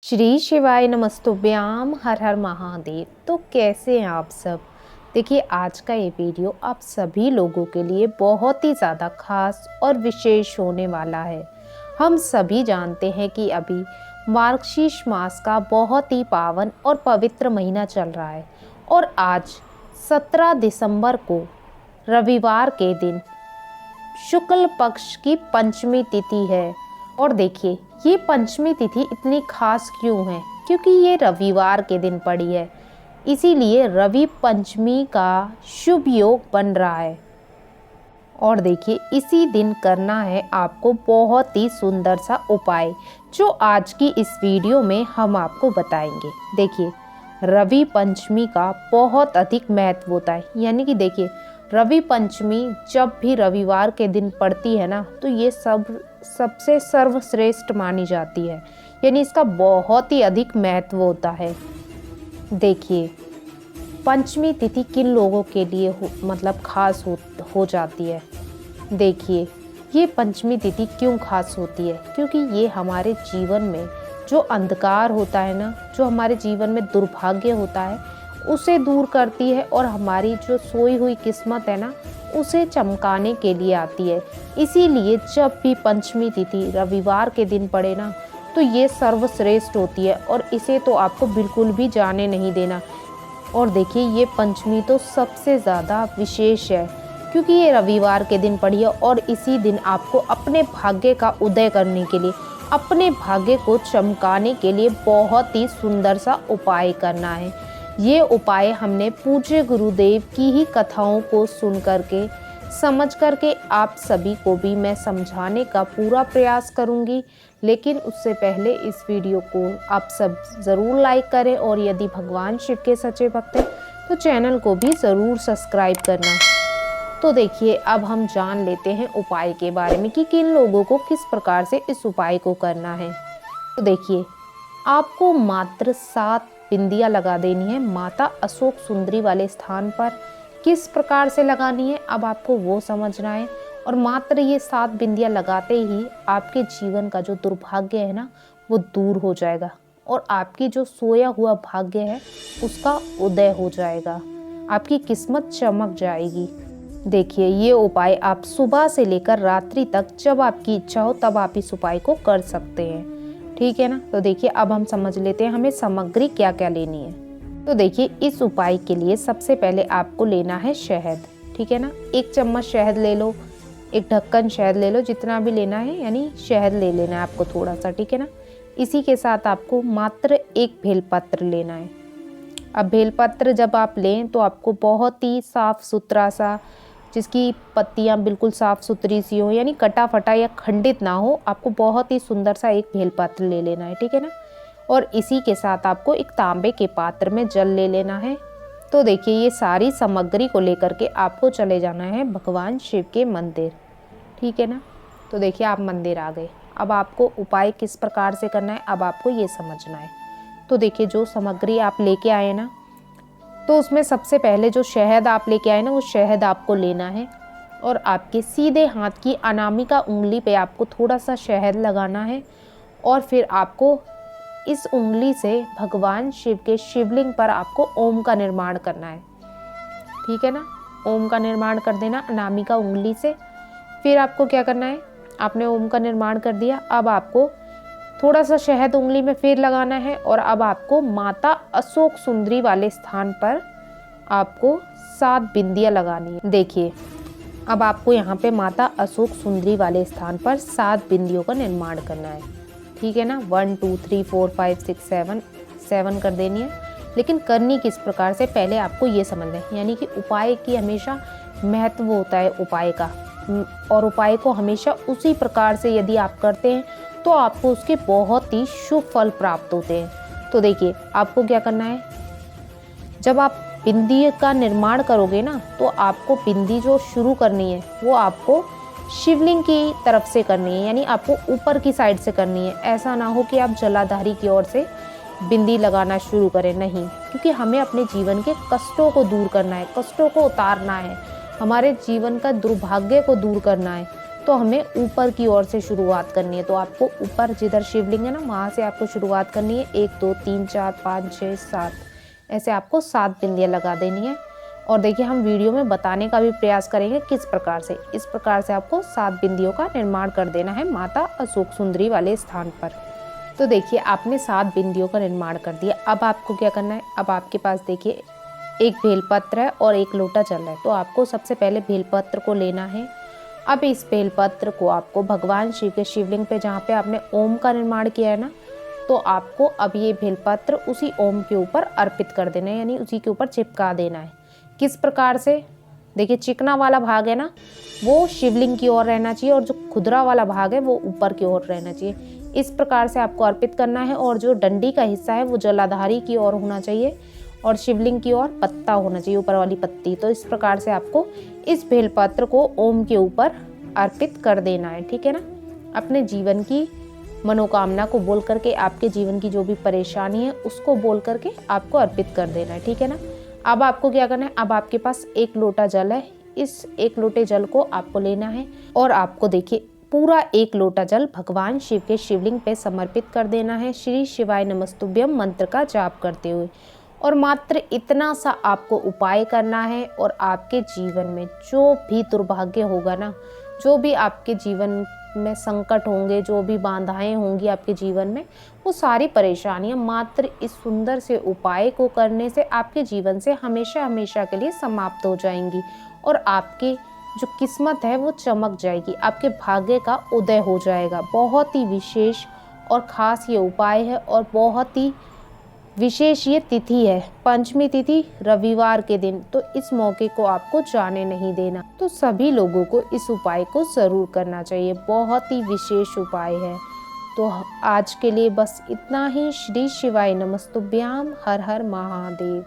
श्री शिवाय नमस्तुभ्याम हर हर महादेव। तो कैसे हैं आप सब। देखिए आज का ये वीडियो आप सभी लोगों के लिए बहुत ही ज़्यादा खास और विशेष होने वाला है। हम सभी जानते हैं कि अभी मार्गशीर्ष मास का बहुत ही पावन और पवित्र महीना चल रहा है और आज 17 दिसंबर को रविवार के दिन शुक्ल पक्ष की पंचमी तिथि है। और देखिए ये पंचमी तिथि इतनी खास क्यों है, क्योंकि ये रविवार के दिन पड़ी है, इसीलिए रवि पंचमी का शुभ योग बन रहा है। और देखिए इसी दिन करना है आपको बहुत ही सुंदर सा उपाय, जो आज की इस वीडियो में हम आपको बताएंगे। देखिए रवि पंचमी का बहुत अधिक महत्व होता है, यानी कि देखिए रवि पंचमी जब भी रविवार के दिन पड़ती है ना, तो ये सबसे सर्वश्रेष्ठ मानी जाती है, यानी इसका बहुत ही अधिक महत्व होता है। देखिए पंचमी तिथि किन लोगों के लिए खास हो जाती है। देखिए ये पंचमी तिथि क्यों खास होती है, क्योंकि ये हमारे जीवन में जो अंधकार होता है ना, जो हमारे जीवन में दुर्भाग्य होता है उसे दूर करती है और हमारी जो सोई हुई किस्मत है ना उसे चमकाने के लिए आती है। इसीलिए जब भी पंचमी तिथि रविवार के दिन पड़े ना, तो ये सर्वश्रेष्ठ होती है और इसे तो आपको बिल्कुल भी जाने नहीं देना। और देखिए ये पंचमी तो सबसे ज़्यादा विशेष है, क्योंकि ये रविवार के दिन पड़ी है और इसी दिन आपको अपने भाग्य का उदय करने के लिए, अपने भाग्य को चमकाने के लिए बहुत ही सुंदर सा उपाय करना है। ये उपाय हमने पूज्य गुरुदेव की ही कथाओं को सुन करके समझ करके आप सभी को भी मैं समझाने का पूरा प्रयास करूंगी। लेकिन उससे पहले इस वीडियो को आप सब ज़रूर लाइक करें और यदि भगवान शिव के सच्चे भक्त हैं तो चैनल को भी ज़रूर सब्सक्राइब करना। तो देखिए अब हम जान लेते हैं उपाय के बारे में कि किन लोगों को किस प्रकार से इस उपाय को करना है। तो देखिए आपको मात्र 7 बिंदियाँ लगा देनी है माता अशोक सुंदरी वाले स्थान पर। किस प्रकार से लगानी है अब आपको वो समझना है। और मात्र ये 7 बिंदियाँ लगाते ही आपके जीवन का जो दुर्भाग्य है ना वो दूर हो जाएगा और आपकी जो सोया हुआ भाग्य है उसका उदय हो जाएगा, आपकी किस्मत चमक जाएगी। देखिए ये उपाय आप सुबह से लेकर रात्रि तक जब आपकी इच्छा हो तब आप इस उपाय को कर सकते हैं, ठीक है ना। तो देखिए अब हम समझ लेते हैं हमें सामग्री क्या क्या लेनी है। तो देखिए इस उपाय के लिए सबसे पहले आपको लेना है शहद, ठीक है ना। 1 चम्मच शहद ले लो, 1 ढक्कन शहद ले लो, जितना भी लेना है, यानी शहद ले लेना है आपको थोड़ा सा, ठीक है ना। इसी के साथ आपको मात्र 1 बेलपत्र लेना है। अब बेलपत्र जब आप लें तो आपको बहुत ही साफ सुथरा सा, जिसकी पत्तियां बिल्कुल साफ़ सुथरी सी हो, यानी कटा फटा या खंडित ना हो, आपको बहुत ही सुंदर सा एक बेलपत्र ले लेना है, ठीक है ना। और इसी के साथ आपको एक तांबे के पात्र में जल ले लेना है। तो देखिए ये सारी सामग्री को लेकर के आपको चले जाना है भगवान शिव के मंदिर, ठीक है ना। तो देखिए आप मंदिर आ गए। अब आपको उपाय किस प्रकार से करना है अब आपको ये समझना है। तो देखिए जो सामग्री आप लेके आए ना, तो उसमें सबसे पहले जो शहद आप लेके आए ना वो शहद आपको लेना है और आपके सीधे हाथ की अनामिका उंगली पे आपको थोड़ा सा शहद लगाना है और फिर आपको इस उंगली से भगवान शिव के शिवलिंग पर आपको ओम का निर्माण करना है, ठीक है ना। ओम का निर्माण कर देना अनामिका उंगली से। फिर आपको क्या करना है, आपने ओम का निर्माण कर दिया, अब आपको थोड़ा सा शहद उंगली में फिर लगाना है और अब आपको माता अशोक सुंदरी वाले स्थान पर आपको 7 बिंदियाँ लगानी है। देखिए अब आपको यहाँ पे माता अशोक सुंदरी वाले स्थान पर 7 बिंदियों का निर्माण करना है, ठीक है ना। 1 2 3 4 5 6 7 कर देनी है। लेकिन करनी किस प्रकार से पहले आपको ये समझना है, यानी कि उपाय की हमेशा महत्व होता है उपाय का, और उपाय को हमेशा उसी प्रकार से यदि आप करते हैं तो आपको उसके बहुत ही शुभ फल प्राप्त होते हैं। तो देखिए आपको क्या करना है, जब आप बिंदी का निर्माण करोगे ना तो आपको बिंदी जो शुरू करनी है वो आपको शिवलिंग की तरफ से करनी है, यानी आपको ऊपर की साइड से करनी है। ऐसा ना हो कि आप जलाधारी की ओर से बिंदी लगाना शुरू करें, नहीं, क्योंकि हमें अपने जीवन के कष्टों को दूर करना है, कष्टों को उतारना है, हमारे जीवन का दुर्भाग्य को दूर करना है। तो हमें ऊपर की ओर से शुरुआत करनी है। तो आपको ऊपर जिधर शिवलिंग है ना, वहाँ से आपको शुरुआत करनी है। 1 2 3 4 5 6 7 ऐसे आपको 7 बिंदियाँ लगा देनी है। और देखिए हम वीडियो में बताने का भी प्रयास करेंगे किस प्रकार से। इस प्रकार से आपको 7 बिंदियों का निर्माण कर देना है माता अशोक सुंदरी वाले स्थान पर। तो देखिए आपने 7 बिंदियों का निर्माण कर दिया। अब आपको क्या करना है, अब आपके पास देखिए एक बेलपत्र है और एक लोटा जल है। तो आपको सबसे पहले बेलपत्र को लेना है। अब इस बेलपत्र को आपको भगवान शिव के शिवलिंग पे, जहाँ पे आपने ओम का निर्माण किया है ना, तो आपको अब ये बेलपत्र उसी ओम के ऊपर अर्पित कर देना है, यानी उसी के ऊपर चिपका देना है। किस प्रकार से, देखिए चिकना वाला भाग है ना, वो शिवलिंग की ओर रहना चाहिए और जो खुदरा वाला भाग है वो ऊपर की ओर रहना चाहिए। इस प्रकार से आपको अर्पित करना है। और जो डंडी का हिस्सा है वो जलाधारी की ओर होना चाहिए और शिवलिंग की ओर पत्ता होना चाहिए, ऊपर वाली पत्ती। तो इस प्रकार से आपको इस बेलपत्र को ओम के ऊपर अर्पित कर देना है, ठीक है ना। अपने जीवन की मनोकामना को बोल करके, आपके जीवन की जो भी परेशानी है उसको बोल करके आपको अर्पित कर देना है, ठीक है ना। अब आपको क्या करना है, अब आपके पास एक लोटा जल है। इस एक लोटे जल को आपको लेना है और आपको देखिए पूरा एक लोटा जल भगवान शिव के शिवलिंग पे समर्पित कर देना है, श्री शिवाय नमस्तुभ्यम मंत्र का जाप करते हुए। और मात्र इतना सा आपको उपाय करना है और आपके जीवन में जो भी दुर्भाग्य होगा ना, जो भी आपके जीवन में संकट होंगे, जो भी बाधाएं होंगी आपके जीवन में, वो सारी परेशानियां मात्र इस सुंदर से उपाय को करने से आपके जीवन से हमेशा हमेशा के लिए समाप्त हो जाएंगी। और आपकी जो किस्मत है वो चमक जाएगी, आपके भाग्य का उदय हो जाएगा। बहुत ही विशेष और ख़ास ये उपाय है और बहुत ही विशेष ये तिथि है, पंचमी तिथि रविवार के दिन। तो इस मौके को आपको जाने नहीं देना। तो सभी लोगों को इस उपाय को ज़रूर करना चाहिए, बहुत ही विशेष उपाय है। तो आज के लिए बस इतना ही। श्री शिवाय नमस्तुभ्याम। हर हर महादेव।